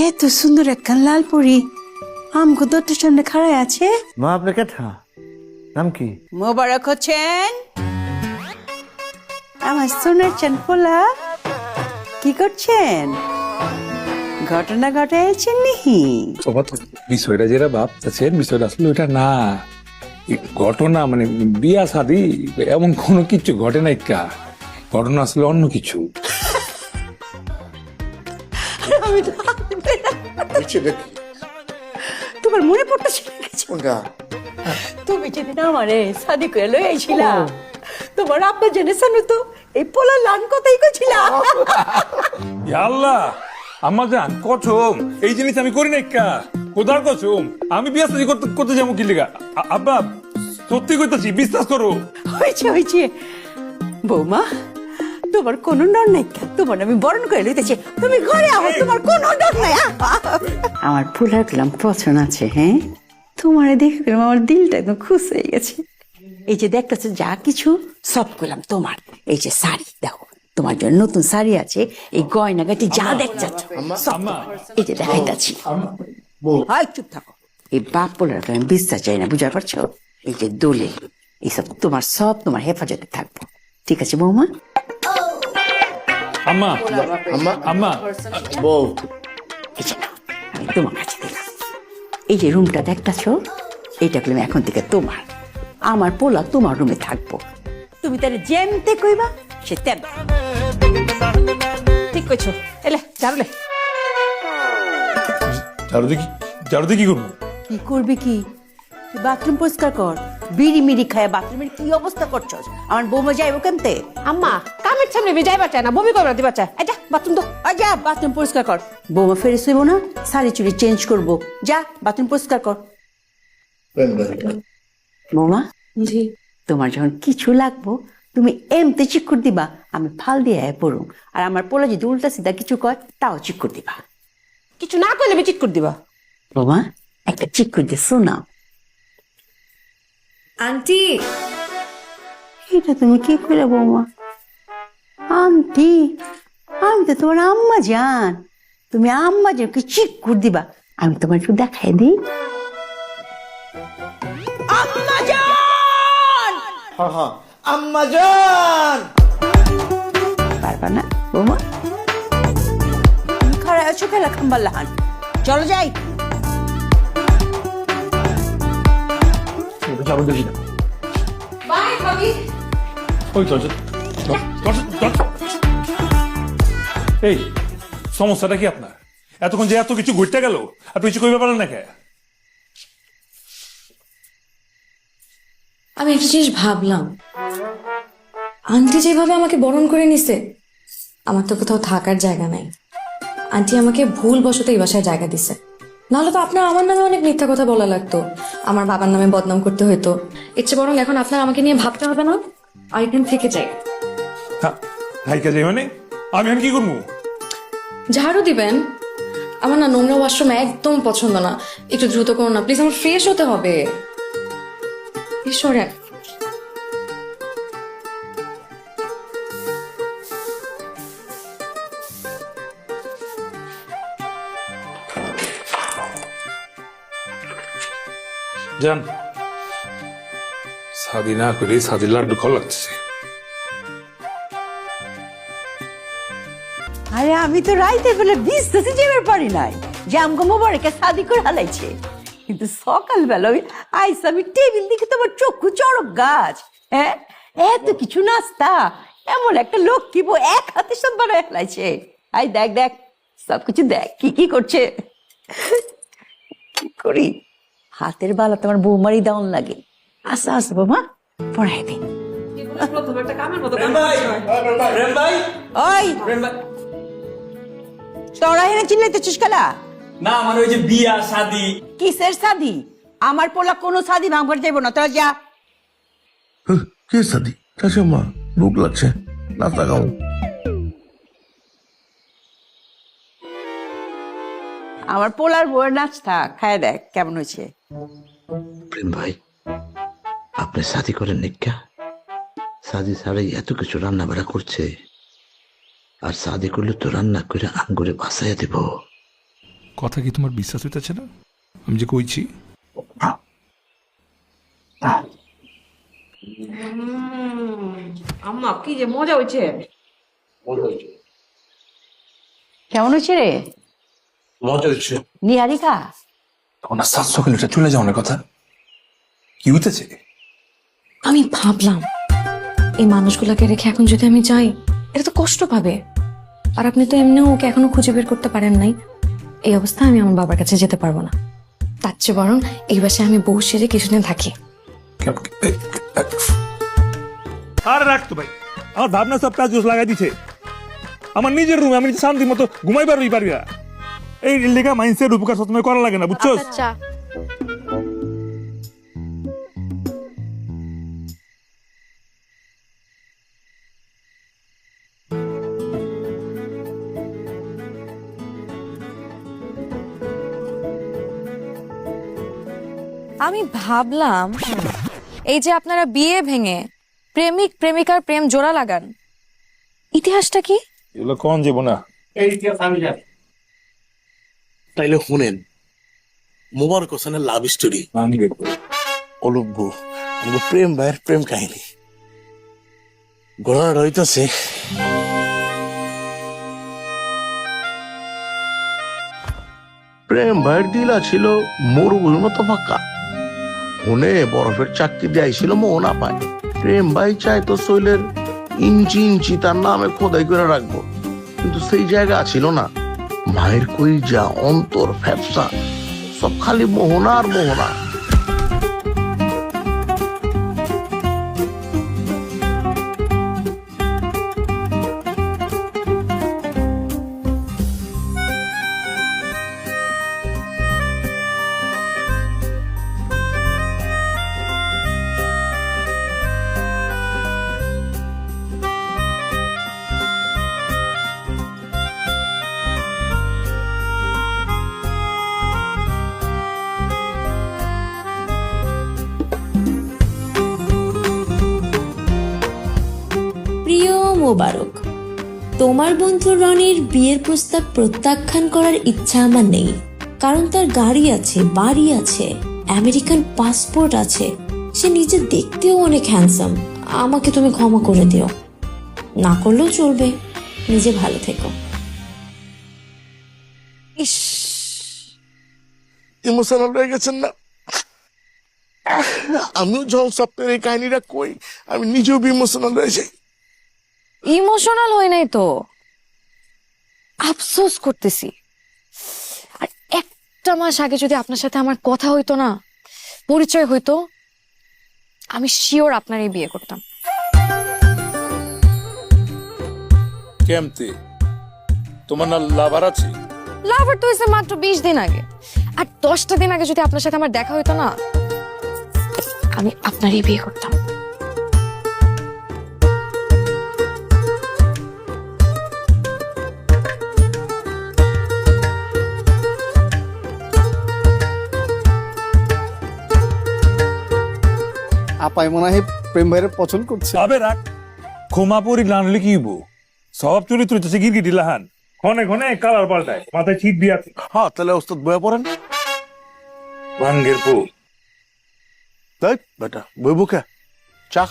এত সুন্দর একটা লাল পরি আমগো দরজার সামনে খাড়ায় আছে। মা আপনার কেঠা নাম কি? মোবারক হচ্ছেন আমার সোনার চান পোলা। কি করছেন? ঘটনা ঘটাইছেন নিহি? বিষয়টা যেটা ভাবতেছেন বিষয়টা আসলে ওইটা না। ঘটনা মানে বিয়া শাদি এমন কোনো কিছু ঘটে নাই কা, ঘটনা আসলে অন্য কিছু। তোমার মনে পড়তেছে তুমি যেদিন আমারে শাদি করে লই আইছিলা, তোমার আব্বা জেনেছেন তো এই পোলা লান কথাই কইছিলা। আল্লাহ আমার জান কসম, এই জিনিস আমি করি নাই কা, কোদার কসম। আমি বিয়া শাদি করতে যাবো কি লিগা? আব্বা সত্যি কইতাছি, বিশ্বাস করো। হয়েছে বৌমা, তোমার কোনো ডর নাই, তোমার আমি বরণ করে লইতেছি, তুমি ঘরে আও, তোমার কোনো ডর নাই। আমার ফুলার গেলাম পছন্দ আছে। হ্যাঁ, তোমারে দেখে গেলাম আমার দিলটা একদম খুশ হয়ে গেছে। এই যে দেখতেছো যা কিছু সব করলাম তোমার। এই যে শাড়ি দেখো, তোমার জন্য নতুন শাড়ি আছে, এই গয়নাগাটি যা দেখছাচ্ছ সব তোমার। এই যে দেখাইতাছি। হয় চুপ থাকো, এই বাপ পোলার আমি বিশ্বাস চাই না, বুঝা পারছো? এই যে দোলে এইসব তোমার সব তোমার হেফাজতে থাকবো, ঠিক আছে বৌমা? আম্মা আম্মা বউ এই যে নাও, আমি তোমার কাছে দিলাম। এই যে রুমটা দেখতেছো, এইটা করলাম এখন থেকে তোমার। আমার পোলা তোমার রুমে থাকবো, তুমি তার যেমতে কইবা সে তেম। ঠিক কইছো। এলে জানলে জারুদি কি করবো? কি করবি? কি তুই বাথরুম পরিষ্কার কর। বিড়ি মিড়ি খায় বাথরুমের কি অবস্থা করছস? আমার বৌমা যাইব কেমতে? আম্মা কামের সামনে যাইবা চায় না, বমি করবা দিবা চায়। এটা বাথরুম তো যা বাথরুম পরিষ্কার কর। বৌমা ফেরে শুইব না, শাড়ি চুড়ি চেঞ্জ করবো। যা বাথরুম পরিষ্কার কর। বৌমা, জি তোমার যখন কিছু লাগবো তুমি এমতে চিকুর দিবা, আমি ফাল দিয়ে পড়ুম। আর আমার পোলা যদি উল্টা সিধা কিছু কয় তাও চিকুর দিবা। কিছু না করলে চিট করে দিবা। বৌমা একটা চিকুর দিয়ে শোনাও। আন্টি এটা তুমি কি করে বৌমা? আন্টি, আমি তো তোমার আম্মা জান। তুমি আম্মা জান কি চিকুর দিবা? আমি তোমার একটু দেখাই দিই। আম্মা জান! আম্মা জান! পারবা না বৌমা? তুমি খারাপ আছো খেলা খাম্বার লাহান। চলো যাই। যাবো দেখি না। বাই ভাবি। ওই চল চল চল। এই সমস্যাটা কি আপনার? এতক্ষণ যে এত কিছু ঘুরতে গেল আপনি কিছু কইতে পারেন না কে? আমি একটা জিনিস ভাবলাম, আন্টি যেভাবে আমাকে বরণ করে নিছে, আমার তো কোথাও থাকার জায়গা নাই। আন্টি আমাকে ভুল বশত এই বাসায় জায়গা দিছে, নাহলে তো আপনার আমার নামে অনেক মিথ্যা কথা বলা লাগতো, আমার বাবার নামে বদনাম করতে হইতো। এর চেয়ে বরং এখন আপনার আমাকে নিয়ে ভাবতে হবে না, আর এখান থেকে যাই। হাইকা যাই মানে আমি কি করবো? ঝাড়ু দিবেন? আমার না নোংরা ওয়াশরুম একদম পছন্দ না, একটু দ্রুত করুন না প্লিজ, আমার ফ্রেশ হতে হবে। ঈশ্বরেন জান শাদি না করে শাদির লাড্ডু খাওয়া লাগতেছে। আরে আমি তো রাইতে বেলা বিস্তাসে যাবার পারি নাই যে আমগো মোবারকে শাদি করে হালাইছে, কিন্তু সকালবেলা ওই আইস আমি টেবিল দিকে তোমার চক্ষু চড়ক গাছ। হ্যাঁ, এত কিছু নাস্তা, এমন একটা লোক কি বউ এক হাতে সব বানায় ফেলাইছে। আই দেখ দেখ সবকিছু দেখ কি কি করছে। কি করি, হাতের বালা তোমার বৌমারি দাউন লাগে। আস্তে আস্তে বৌমা পড়াই দে। ওই তোরা হেনে চিল্লাইতেছিস কেলা? না মানে ওই যে বিয়া শাদি। কিসের শাদি? আমার পোলা কোনো শাদি ভাঙবার যাইব না, তোরা যা। কে সাদি? শাশুমা ভুক লাগছে, নাস্তা খাও। আমার পোলার বউয়ের নাচটা খায় দেখ কেমন হয়েছে। প্রেম ভাই, আপনি শাদি করেন নিকা? শাদি ছাড়াই এত কিছু রান্না বাড়া করছে, আর শাদি করলে তো রান্না করে আঙ্গুরে বাসাইয়া দেব। কথা কি তোমার বিশ্বাস হইতেছে না? আমি যে কইছি আম্মা কি যে মজা হয়েছে। কেমন হয়েছে রে মজা হচ্ছে। নিহারিকা? তখন আর 700 কিলোমিটার চলে যাওয়ার কথা কি হইতেছে? আমি ভাবলাম এই মানুষগুলোকে রেখে এখন যদি আমি যাই এটা তো কষ্ট পাবে, আর আপনি তো এমনিও ওকে এখনো খুঁজে বের করতে পারেন নাই। এই অবস্থায় আমি আমার বাবার কাছে যেতে পারবো না, তার চেয়ে বরং এই বাসায় আমি বউ সেজে কিছুদিন থাকি। আর রাখতো ভাই, আমার ভাবনা সব কাজ লাগাই দিছে। আমার নিজের রুমে আমি শান্তি মতো ঘুমাই পারবি না। এই লেখা মাইন্ডসেট উপকার সবসময় করা লাগে না, বুঝছো? আচ্ছা আমি ভাবলাম এই যে আপনারা বিয়ে ভেঙে প্রেমিক প্রেমিকার প্রেম জোড়া লাগান, ইতিহাসটা কি? এগুলো কোন যাবো না। তাইলে শুনেন, মোবারক হোসেনের লাভ স্টোরি অলব্য আমাদের প্রেম ভাইয়ের প্রেম কাহিনী। ঘটনাটা হইতেছে প্রেম ভাইয়ের দিলা ছিল মরুভূমির মতো ফাঁকা, মনে বরফের চাকরি দিয়ে ছিল মোহনা পায়। প্রেম ভাই চাই তো শৈলের ইঞ্চি ইঞ্চি তার নামে খোদাই করে রাখবো, কিন্তু সেই জায়গা ছিল না। মায়ের কলিজা, অন্তর, ফ্যাপসা সব খালি মোহনা আর মোহনা। প্রিয় মোবারক, তোমার বন্ধু রনির বিয়ের প্রস্তাব প্রত্যাখ্যান করার ইচ্ছা আমার নেই, কারণ তার গাড়ি আছে, বাড়ি আছে, আমেরিকান পাসপোর্ট আছে, সে নিজে দেখতেও অনেক হ্যান্ডসাম। আমাকে তুমি ক্ষমা করে দিও, না করলেও চলবে। নিজে ভালো থেকো। ইস, ইমোশনাল হয়ে গেছেন না? আমিও যখন সপ্তাহের এই কাহিনীটা কই, আমি নিজেও ইমোশনাল হয়ে যাই। ইমোশনাল হই নাই তো, আফসোস করতেছি। আর একটা মাস আগে যদি আপনার সাথে আমার কথা হইতো না, পরিচয় হইতো, আমি শিওর আপনারই বিয়ে করতাম। কেমতে তোমার না লাভার আছে? লাভার তো হয়েছে মাত্র 20 দিন আগে, আর 10টা দিন আগে যদি আপনার সাথে আমার দেখা হইতো না, আমি আপনারই বিয়ে করতাম। আপাই মনে হয় প্রেম ভাইয়ের পছন্দ করছে। তবে রাখ, ক্ষমা পরি লানলে কি হইব? সব চরিত্র হইতেছে গিরগিটি লাহান, ঘনে ঘনে কালার পাল্টায়, মাথায় ছিট দিয়ে আছে। হ্যাঁ, তাহলে ওস্তাদ বয়ে পড়েন। ভাঙ্গের পো তাই বেটা বই বুকে চাক।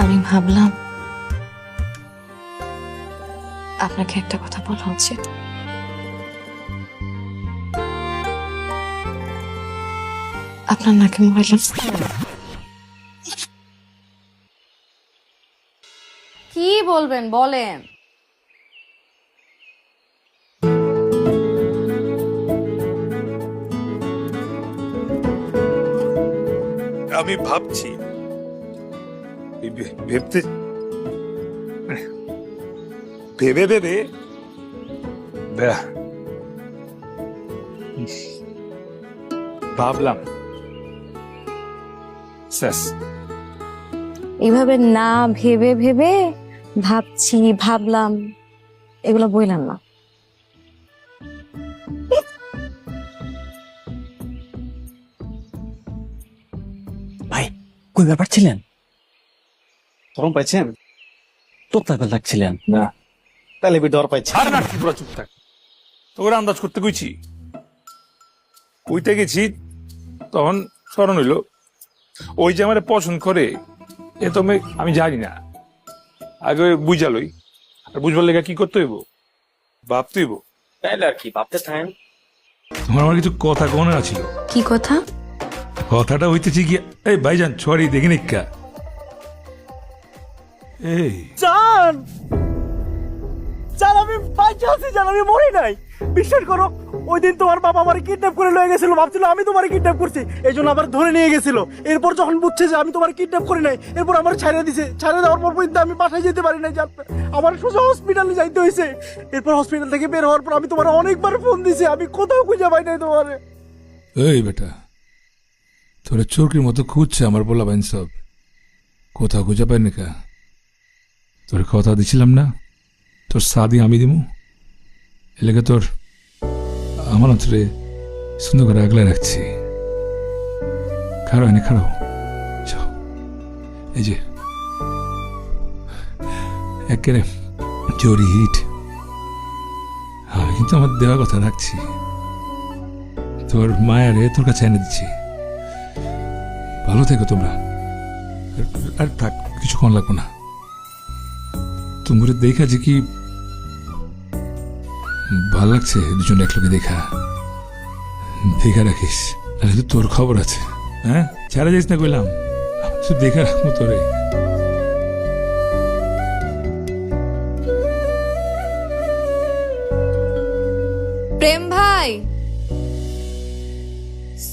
আমি ভাবলাম আপনাকে একটা কথা বলা উচিত। আপনার নাকি মোবাইল কি বলবেন বলেন? আমি ভাবছি ভেবতে ভেবে ভেবে দেখ, ভাবলাম শেষ। এইভাবে না ভেবে ভেবে ভাবছি ভাবলাম এগুলো বইলাম না। ভাই কই ব্যাপার ছিলেন? গরম পাইছেন? তোতলা লাগছিলেন না তাহলে ডর পাইছে। আর না, পুরো চুপ থাক, তোর আন্দাজ করতে কইছি। কইতে গেছি তখন স্মরণ হইল ওই যে আমার পছন্দ করে এ তো আমি জানি না, আগে বুঝালই। আর বুঝবার লেগে কি করতে হইব? ভাবতে হইব। তাইলে আর কি ভাবতে থাকেন। তোমার আমার কিছু কথা মনে আছিল। কি কথা? কথাটা হইতেছি কি, এই ভাইজান সরি দেখি নিকা, এই জান জান আমি বাইচে আছি, জান আমি মরি নাই। বিশ্বাস করো ওই দিন তোমার বাবা আমার কিডন্যাপ করে লয়ে গেছিল, ভাবছিল আমি তোমার কিডন্যাপ করছি, এই জন্য আবার ধরে নিয়ে গেছিল। এরপর যখন বুঝছে যে আমি তোমার কিডন্যাপ করি নাই, এরপর আমার ছাড়া দিছে। ছাড়া দেওয়ার পর পর্যন্ত আমি বাসায় যেতে পারি নাই, জান আমার সোজা হসপিটালে যাইতে হয়েছে। এরপর হসপিটাল থেকে বের হওয়ার পর আমি তোমার অনেকবার ফোন দিছি, আমি কোথাও খুঁজে পাই নাই তোমার। এই বেটা, তোরা চোরকির মতো খুঁজছে আমার বলা বাইন সব, কোথাও খুঁজে পাই না। তোর কথা দিছিলাম না তোর সাদি আমি দিমু, এলাকা তোর আমার অন্তরে সুন্দর করে আগলে রাখছি। খারাপ এনে খারাপ, এই যে একেবারে জরি হিট, আমি কিন্তু আমার দেওয়ার কথা রাখছি। তোর মায়ারে তোর কাছে এনে দিচ্ছি, ভালো থেকো তোমরা। আর থাক, কিছুক্ষণ লাগবো না। তোমরা দেখা যে কি ভাল লাগছে দুজন একলোকে দেখা, দেখা রাখিস, তাহলে তোর খবর আছে। হ্যাঁ ছাড়া যাইস না কইলাম, শুধু দেখা রাখবো তোরে। প্রেম ভাই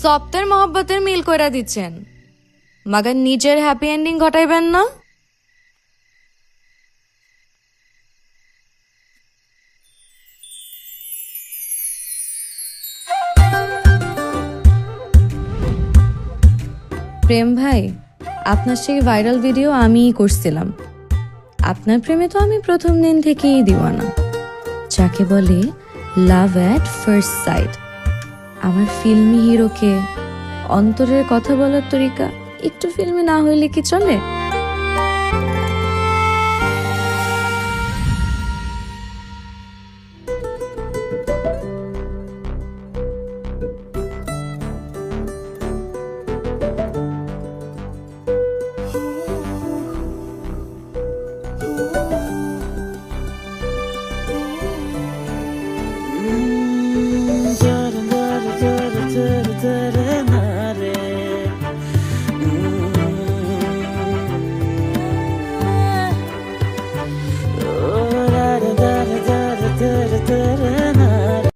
সপ্তাহের মহব্বতের মিল কইরা দিচ্ছেন, মাগার নিজের হ্যাপি এন্ডিং ঘটাইবেন না। প্রেম ভাই আপনার সেই ভাইরাল ভিডিও আমিই করছিলাম। আপনার প্রেমে তো আমি প্রথম দিন থেকেই দিওয়ানা, যাকে বলে লাভ অ্যাট ফার্স্ট সাইট। আমার ফিল্মি হিরোকে অন্তরের কথা বলার তরিকা একটু ফিল্মি না হইলে কি চলে?